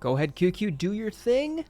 Go ahead, QQ, do your thing.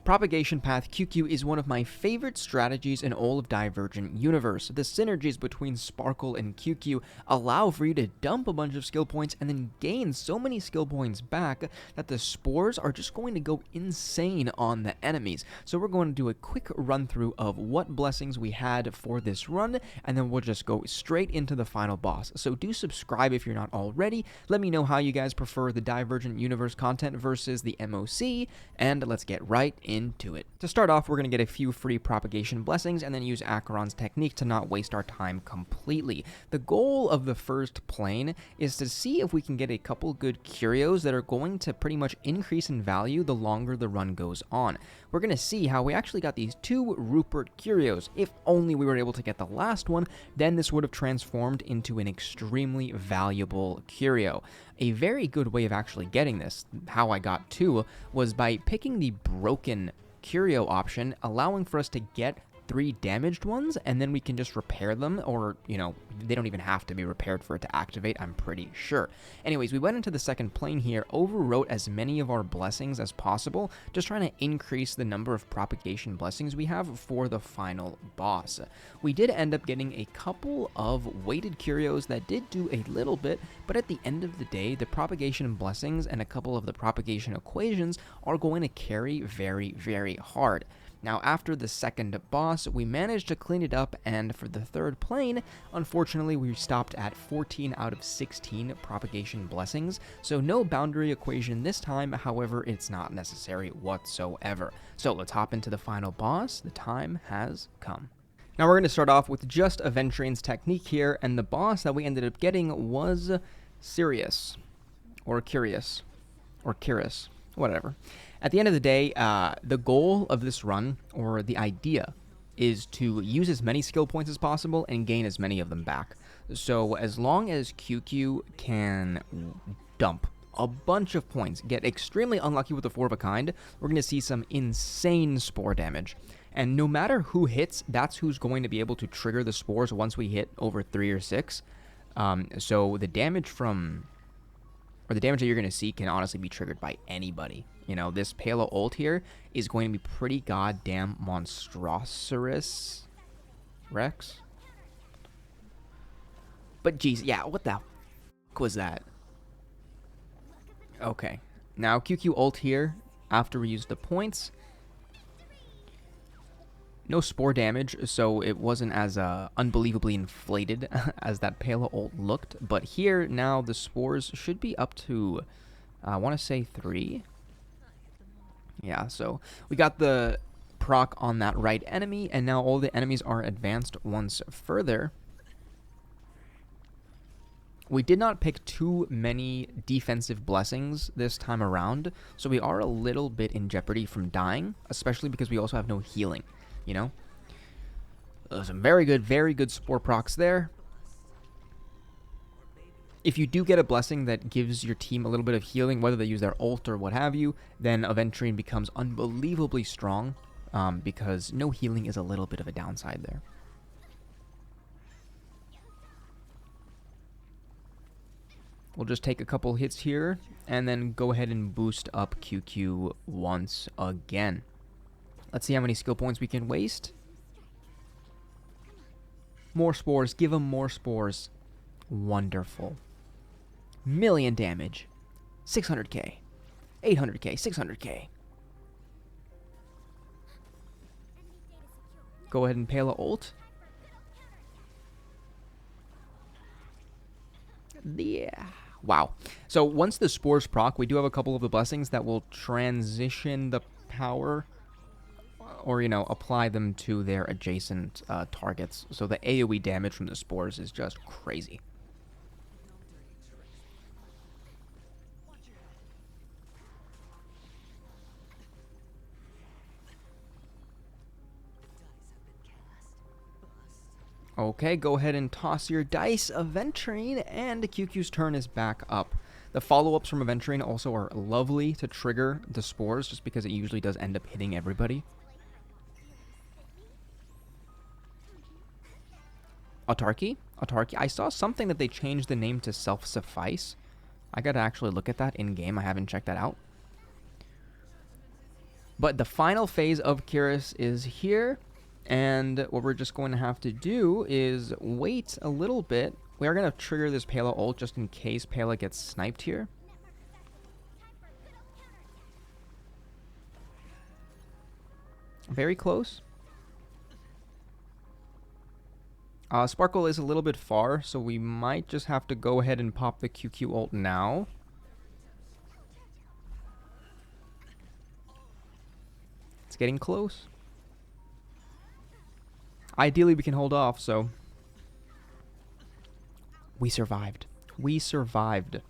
Propagation Path QQ is one of my favorite strategies in all of Divergent Universe. The synergies between Sparkle and QQ allow for you to dump a bunch of skill points and then gain so many skill points back that the spores are just going to go insane on the enemies. So we're going to do a quick run through of what blessings we had for this run, and then we'll just go straight into the final boss. So do subscribe if you're not already. Let me know how you guys prefer the Divergent Universe content versus the MOC, and let's get right into it. To start off, we're going to get a few free propagation blessings and then use Acheron's technique to not waste our time completely. The goal of the first plane is to see if we can get a couple good curios that are going to pretty much increase in value the longer the run goes on. We're going to see how we actually got these 2 Rupert curios. If only we were able to get the last one, then this would have transformed into an extremely valuable curio. A very good way of actually getting this, how I got 2, was by picking the broken curio option, allowing for us to get 3 damaged ones, and then we can just repair them, or, you know, they don't even have to be repaired for it to activate, I'm pretty sure. Anyways, we went into the second plane here, overwrote as many of our blessings as possible, just trying to increase the number of propagation blessings we have for the final boss. We did end up getting a couple of weighted curios that did do a little bit, but at the end of the day, the propagation blessings and a couple of the propagation equations are going to carry very, very hard. Now, after the second boss, we managed to clean it up, and for the third plane, unfortunately, we stopped at 14 out of 16 propagation blessings, so no boundary equation this time. However, it's not necessary whatsoever. So let's hop into the final boss. The time has come. Now we're going to start off with just Aventrine's technique here, and the boss that we ended up getting was Sirius, or Curious, or Curious, whatever. At the end of the day, the goal of this run, or the idea, is to use as many skill points as possible and gain as many of them back. So as long as QQ can dump a bunch of points, get extremely unlucky with the 4 of a kind, we're going to see some insane spore damage. And no matter who hits, that's who's going to be able to trigger the spores once we hit over 3 or 6. So the damage from... or the damage that you're going to see can honestly be triggered by anybody. You know, this Palo ult here is going to be pretty goddamn monstrous. Rex? But geez, yeah, what the fuck was that? Okay. Now QQ ult here, after we use the points. No spore damage, so it wasn't as unbelievably inflated as that Palo ult looked. But here, now the spores should be up to, I want to say 3. Yeah, so we got the proc on that right enemy, and now all the enemies are advanced once further. We did not pick too many defensive blessings this time around, so we are a little bit in jeopardy from dying, especially because we also have no healing, you know? Some very good spore procs there. If you do get a blessing that gives your team a little bit of healing, whether they use their ult or what have you, then Aventrine becomes unbelievably strong, because no healing is a little bit of a downside there. We'll just take a couple hits here, and then go ahead and boost up QQ once again. Let's see how many skill points we can waste. More spores. Give them more spores. Wonderful. Million damage. 600k. 800k. 600k. Go ahead and Pala ult. Yeah. Wow. So once the spores proc, we do have a couple of the blessings that will transition the power, or, you know, apply them to their adjacent targets. So the AoE damage from the spores is just crazy. Okay, go ahead and toss your dice, Aventrine, and QQ's turn is back up. The follow-ups from Aventrine also are lovely to trigger the spores, just because it usually does end up hitting everybody. Autarky? autarky. I saw something that they changed the name to self-suffice. I gotta actually look at that in-game. I haven't checked that out. But the final phase of Cyrus is here, and what we're just going to have to do is wait a little bit. We are going to trigger this Pela ult just in case Pela gets sniped here. Very close. Sparkle is a little bit far, so we might just have to go ahead and pop the QQ ult now. It's getting close. Ideally, we can hold off, so... We survived. We survived.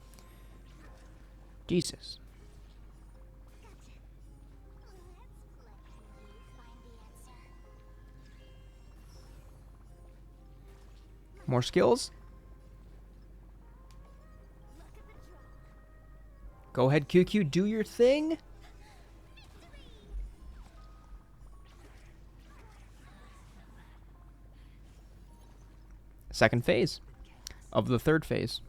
Jesus. More skills. Go ahead, QQ, do your thing. Second phase of the third phase.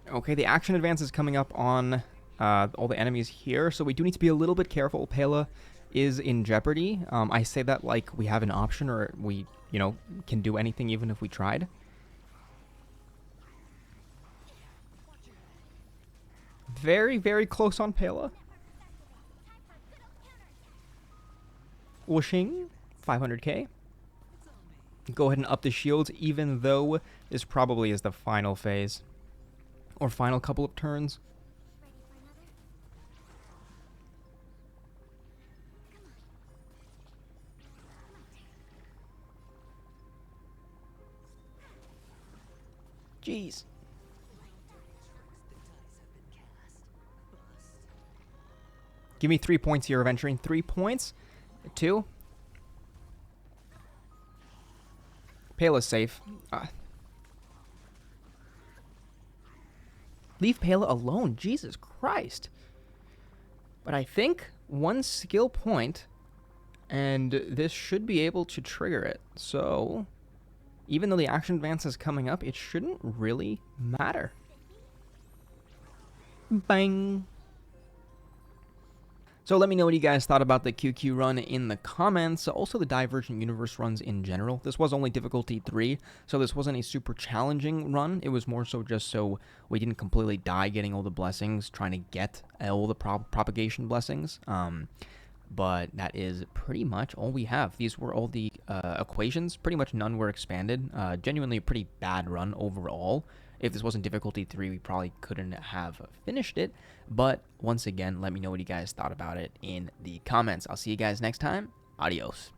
Okay, the action advance is coming up on all the enemies here, so we do need to be a little bit careful. Pela is in jeopardy. I say that like we have an option, or we, you know, can do anything even if we tried. Very, very close on Pela. Whooshing, 500k. Go ahead and up the shields, even though this probably is the final phase. Or final couple of turns. Jeez. Give me 3 points here of entering. 3 points. 2. Pela's safe. Leave Pela alone. Jesus Christ. But I think 1 skill point, and this should be able to trigger it. So, even though the action advance is coming up, it shouldn't really matter. Bang. So let me know what you guys thought about the QQ run in the comments. Also, the Divergent Universe runs in general. This was only difficulty 3, so this wasn't a super challenging run. It was more so just so we didn't completely die getting all the blessings, trying to get all the propagation blessings. But that is pretty much all we have. These were all the equations. Pretty much none were expanded. Genuinely a pretty bad run overall. If this wasn't difficulty 3, we probably couldn't have finished it. But once again, let me know what you guys thought about it in the comments. I'll see you guys next time. Adios.